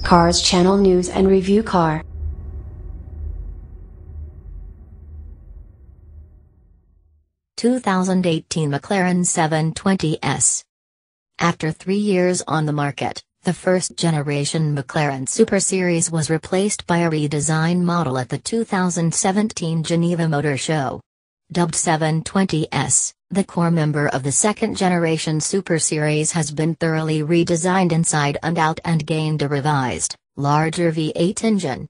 Cars Channel News and Review Car. (2018) McLaren 720S. After 3 years on the market, the first-generation McLaren Super Series was replaced by a redesigned model at the 2017 Geneva Motor Show. Dubbed 720S, the core member of the second-generation Super Series has been thoroughly redesigned inside and out and gained a revised, larger V8 engine.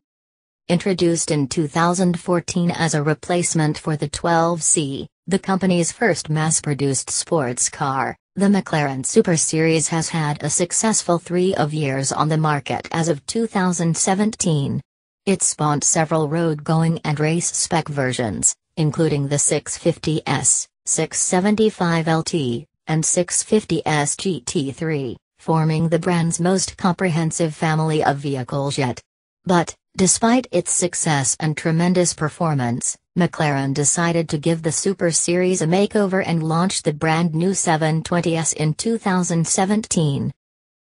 Introduced in 2014 as a replacement for the 12C, the company's first mass-produced sports car, the McLaren Super Series has had a successful 3 years on the market as of 2017. It spawned several road-going and race-spec versions, including the 650S, 675LT, and 650S GT3, forming the brand's most comprehensive family of vehicles yet. But, despite its success and tremendous performance, McLaren decided to give the Super Series a makeover and launched the brand new 720S in 2017.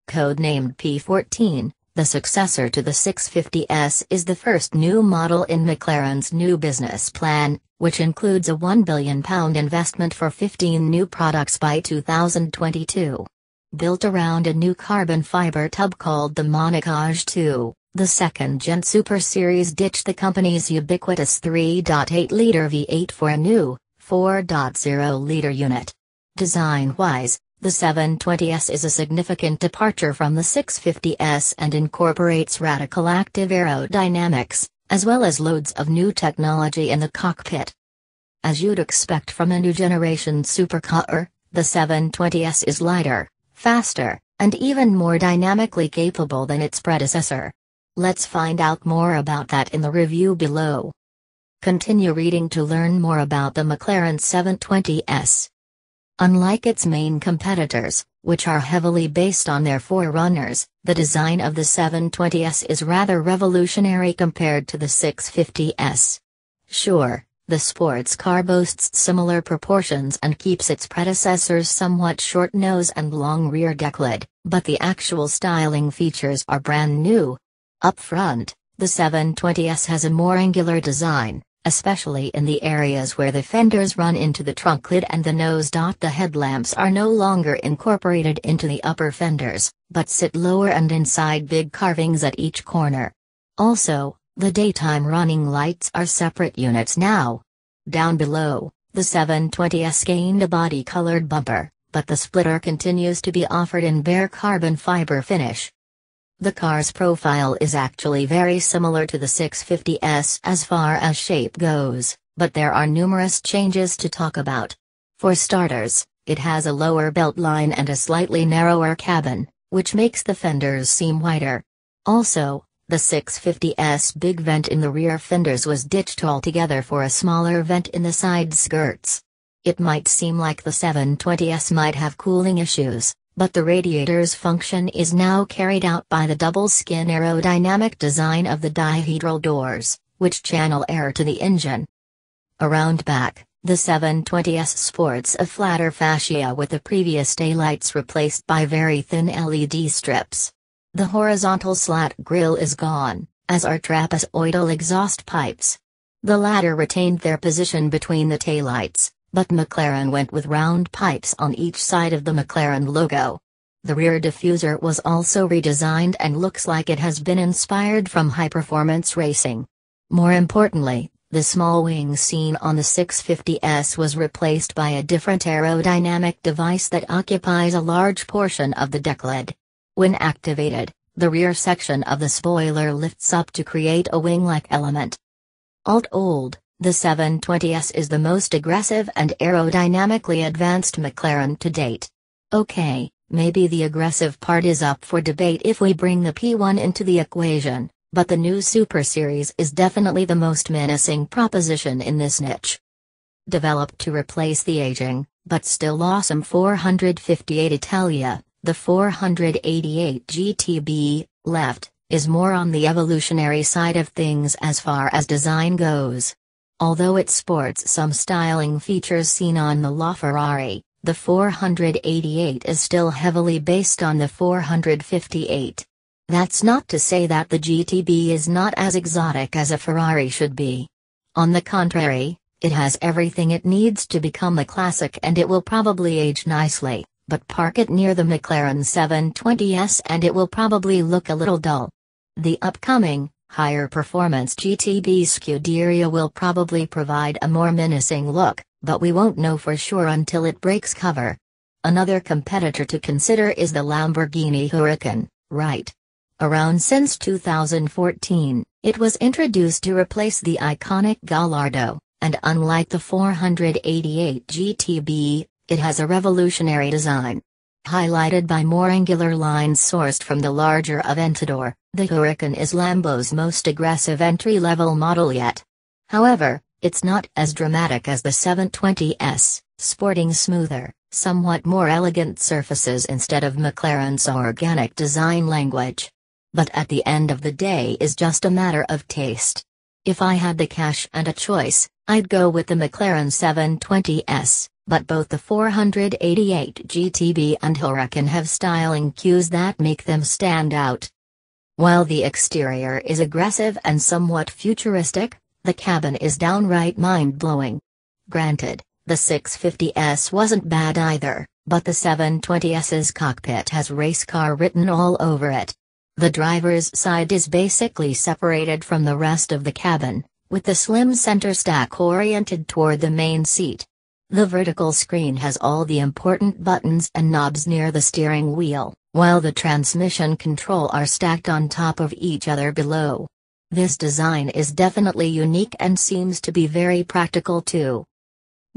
Codenamed P14, the successor to the 650S is the first new model in McLaren's new business plan, which includes a £1 billion investment for 15 new products by 2022. Built around a new carbon fiber tub called the Montage 2. The second-gen Super Series ditched the company's ubiquitous 3.8-liter V8 for a new, 4.0-liter unit. Design-wise, the 720S is a significant departure from the 650S and incorporates radical active aerodynamics, as well as loads of new technology in the cockpit. As you'd expect from a new generation supercar, the 720S is lighter, faster, and even more dynamically capable than its predecessor. Let's find out more about that in the review below. Continue reading to learn more about the McLaren 720S. Unlike its main competitors, which are heavily based on their forerunners, the design of the 720S is rather revolutionary compared to the 650S. Sure, the sports car boasts similar proportions and keeps its predecessor's somewhat short nose and long rear decklid, but the actual styling features are brand new. Up front, the 720S has a more angular design, especially in the areas where the fenders run into the trunk lid and the nose. The headlamps are no longer incorporated into the upper fenders, but sit lower and inside big carvings at each corner. Also, the daytime running lights are separate units now. Down below, the 720S gained a body-colored bumper, but the splitter continues to be offered in bare carbon fiber finish. The car's profile is actually very similar to the 650S as far as shape goes, but there are numerous changes to talk about. For starters, it has a lower beltline and a slightly narrower cabin, which makes the fenders seem wider. Also, the 650S big vent in the rear fenders was ditched altogether for a smaller vent in the side skirts. It might seem like the 720S might have cooling issues, but the radiator's function is now carried out by the double-skin aerodynamic design of the dihedral doors, which channel air to the engine. Around back, the 720S sports a flatter fascia with the previous taillights replaced by very thin LED strips. The horizontal slat grille is gone, as are trapezoidal exhaust pipes. The latter retained their position between the taillights, but McLaren went with round pipes on each side of the McLaren logo. The rear diffuser was also redesigned and looks like it has been inspired from high-performance racing. More importantly, the small wing seen on the 650S was replaced by a different aerodynamic device that occupies a large portion of the decklid. When activated, the rear section of the spoiler lifts up to create a wing-like element. All-told, the 720S is the most aggressive and aerodynamically advanced McLaren to date. Okay, maybe the aggressive part is up for debate if we bring the P1 into the equation, but the new Super Series is definitely the most menacing proposition in this niche. Developed to replace the aging, but still awesome 458 Italia, the 488 GTB, left, is more on the evolutionary side of things as far as design goes. Although it sports some styling features seen on the LaFerrari, the 488 is still heavily based on the 458. That's not to say that the GTB is not as exotic as a Ferrari should be. On the contrary, it has everything it needs to become a classic, and it will probably age nicely, but park it near the McLaren 720S and it will probably look a little dull. The upcoming, higher performance GTB Scuderia will probably provide a more menacing look, but we won't know for sure until it breaks cover. Another competitor to consider is the Lamborghini Huracan, right? Around since 2014, it was introduced to replace the iconic Gallardo, and unlike the 488 GTB, it has a revolutionary design. Highlighted by more angular lines sourced from the larger Aventador, the Huracan is Lambo's most aggressive entry-level model yet. However, it's not as dramatic as the 720S, sporting smoother, somewhat more elegant surfaces instead of McLaren's organic design language. But at the end of the day is just a matter of taste. If I had the cash and a choice, I'd go with the McLaren 720S, but both the 488 GTB and Huracan have styling cues that make them stand out. While the exterior is aggressive and somewhat futuristic, the cabin is downright mind-blowing. Granted, the 650S wasn't bad either, but the 720S's cockpit has race car written all over it. The driver's side is basically separated from the rest of the cabin, with the slim center stack oriented toward the main seat. The vertical screen has all the important buttons and knobs near the steering wheel, while the transmission control are stacked on top of each other below. This design is definitely unique and seems to be very practical too.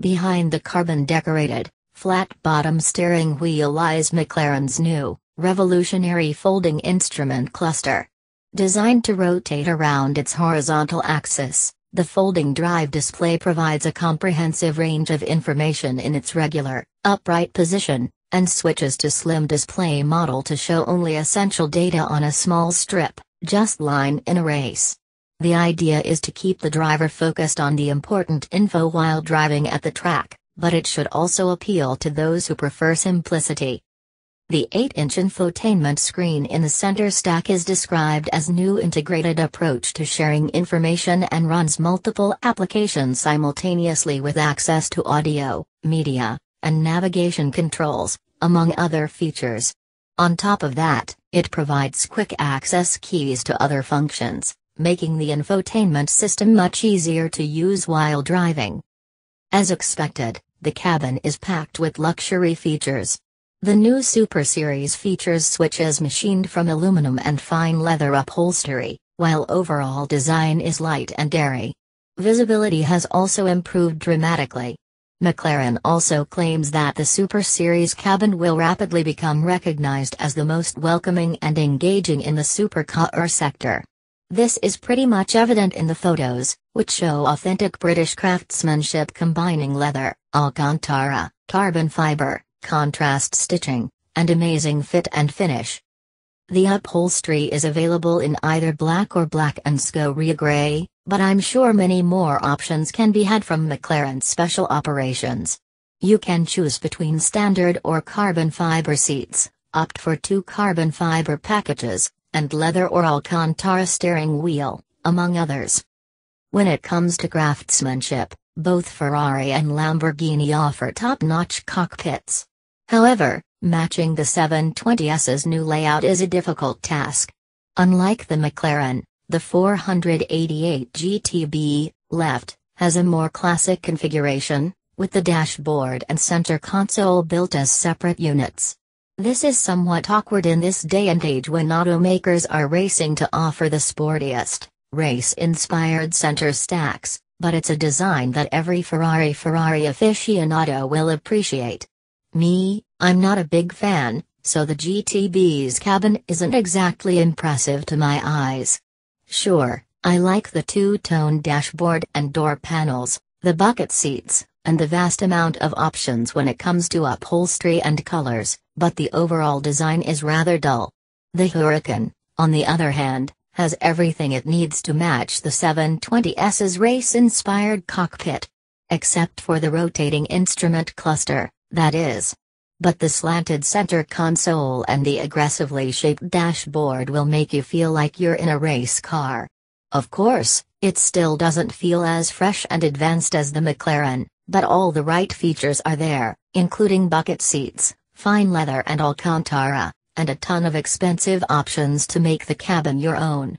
Behind the carbon-decorated, flat-bottom steering wheel lies McLaren's new, revolutionary folding instrument cluster. Designed to rotate around its horizontal axis, the folding drive display provides a comprehensive range of information in its regular, upright position, and switches to slim display model to show only essential data on a small strip, just line in a race. The idea is to keep the driver focused on the important info while driving at the track, but it should also appeal to those who prefer simplicity. The 8-inch infotainment screen in the center stack is described as new integrated approach to sharing information and runs multiple applications simultaneously with access to audio, media, and navigation controls, among other features. On top of that, it provides quick access keys to other functions, making the infotainment system much easier to use while driving. As expected, the cabin is packed with luxury features. The new Super Series features switches machined from aluminum and fine leather upholstery, while overall design is light and airy. Visibility has also improved dramatically. McLaren also claims that the Super Series cabin will rapidly become recognized as the most welcoming and engaging in the supercar sector. This is pretty much evident in the photos, which show authentic British craftsmanship combining leather, Alcantara, carbon fiber, contrast stitching, and amazing fit and finish. The upholstery is available in either black or black and Scoria grey, but I'm sure many more options can be had from McLaren's special operations. You can choose between standard or carbon fiber seats, opt for 2 carbon fiber packages, and leather or Alcantara steering wheel, among others. When it comes to craftsmanship, both Ferrari and Lamborghini offer top-notch cockpits. However, matching the 720S's new layout is a difficult task. Unlike the McLaren, the 488 GTB, left, has a more classic configuration, with the dashboard and center console built as separate units. This is somewhat awkward in this day and age when automakers are racing to offer the sportiest, race-inspired center stacks, but it's a design that every Ferrari aficionado will appreciate. I'm not a big fan, so the GTB's cabin isn't exactly impressive to my eyes. Sure, I like the two-tone dashboard and door panels, the bucket seats, and the vast amount of options when it comes to upholstery and colors, but the overall design is rather dull. The Huracan, on the other hand, has everything it needs to match the 720S's race-inspired cockpit. Except for the rotating instrument cluster, that is. But the slanted center console and the aggressively shaped dashboard will make you feel like you're in a race car. Of course, it still doesn't feel as fresh and advanced as the McLaren, but all the right features are there, including bucket seats, fine leather and Alcantara, and a ton of expensive options to make the cabin your own.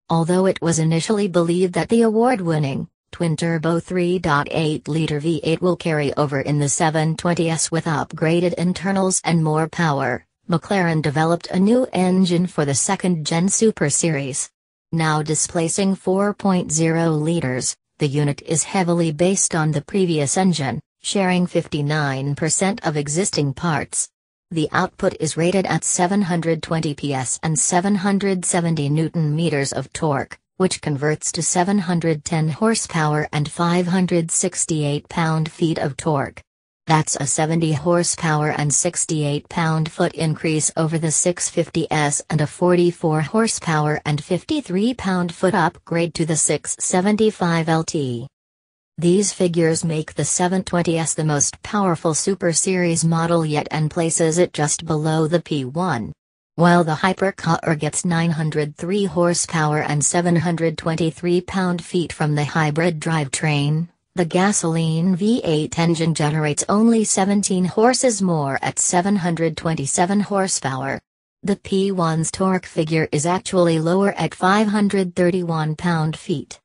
Although it was initially believed that the award-winning, twin-turbo 3.8-liter V8 will carry over in the 720S with upgraded internals and more power, McLaren developed a new engine for the second-gen Super Series. Now displacing 4.0 liters, the unit is heavily based on the previous engine, sharing 59% of existing parts. The output is rated at 720 PS and 770 Nm of torque, which converts to 710 horsepower and 568 pound-feet of torque. That's a 70 horsepower and 68 pound-foot increase over the 650S and a 44 horsepower and 53 pound-foot upgrade to the 675LT. These figures make the 720S the most powerful Super Series model yet and places it just below the P1. While the hypercar gets 903 horsepower and 723 pound-feet from the hybrid drivetrain, the gasoline V8 engine generates only 17 horses more at 727 horsepower. The P1's torque figure is actually lower at 531 pound-feet.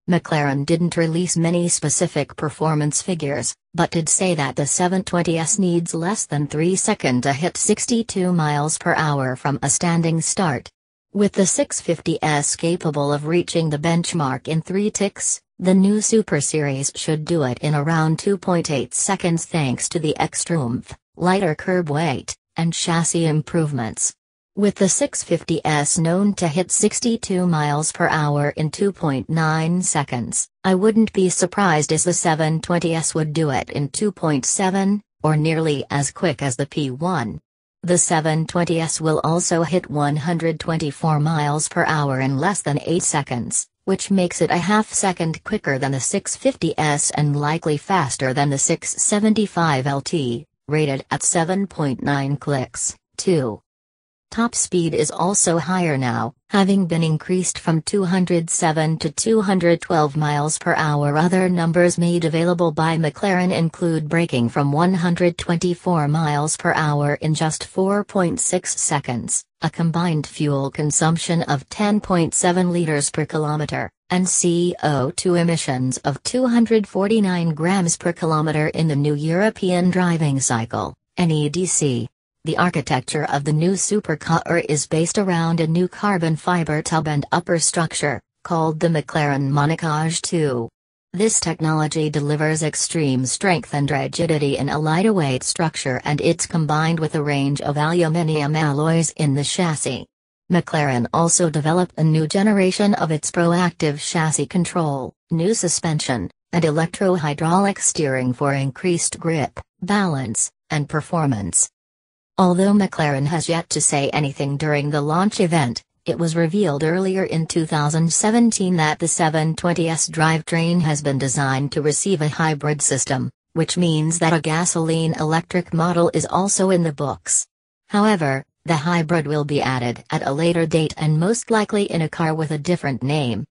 McLaren didn't release many specific performance figures, but did say that the 720S needs less than 3 seconds to hit 62 miles per hour from a standing start. With the 650S capable of reaching the benchmark in 3 ticks, the new Super Series should do it in around 2.8 seconds thanks to the extra oomph, lighter curb weight, and chassis improvements. With the 650S known to hit 62 miles per hour in 2.9 seconds, I wouldn't be surprised if the 720S would do it in 2.7, or nearly as quick as the P1. The 720S will also hit 124 miles per hour in less than 8 seconds, which makes it a half-second quicker than the 650S and likely faster than the 675LT, rated at 7.9 clicks, too. Top speed is also higher now, having been increased from 207 to 212 miles per hour. Other numbers made available by McLaren include braking from 124 miles per hour in just 4.6 seconds, a combined fuel consumption of 10.7 liters per kilometer, and CO2 emissions of 249 grams per kilometer in the new European driving cycle, NEDC. The architecture of the new supercar is based around a new carbon fiber tub and upper structure, called the McLaren Monocoque 2. This technology delivers extreme strength and rigidity in a lightweight structure, and it's combined with a range of aluminium alloys in the chassis. McLaren also developed a new generation of its proactive chassis control, new suspension, and electro-hydraulic steering for increased grip, balance, and performance. Although McLaren has yet to say anything during the launch event, it was revealed earlier in 2017 that the 720S drivetrain has been designed to receive a hybrid system, which means that a gasoline-electric model is also in the books. However, the hybrid will be added at a later date and most likely in a car with a different name,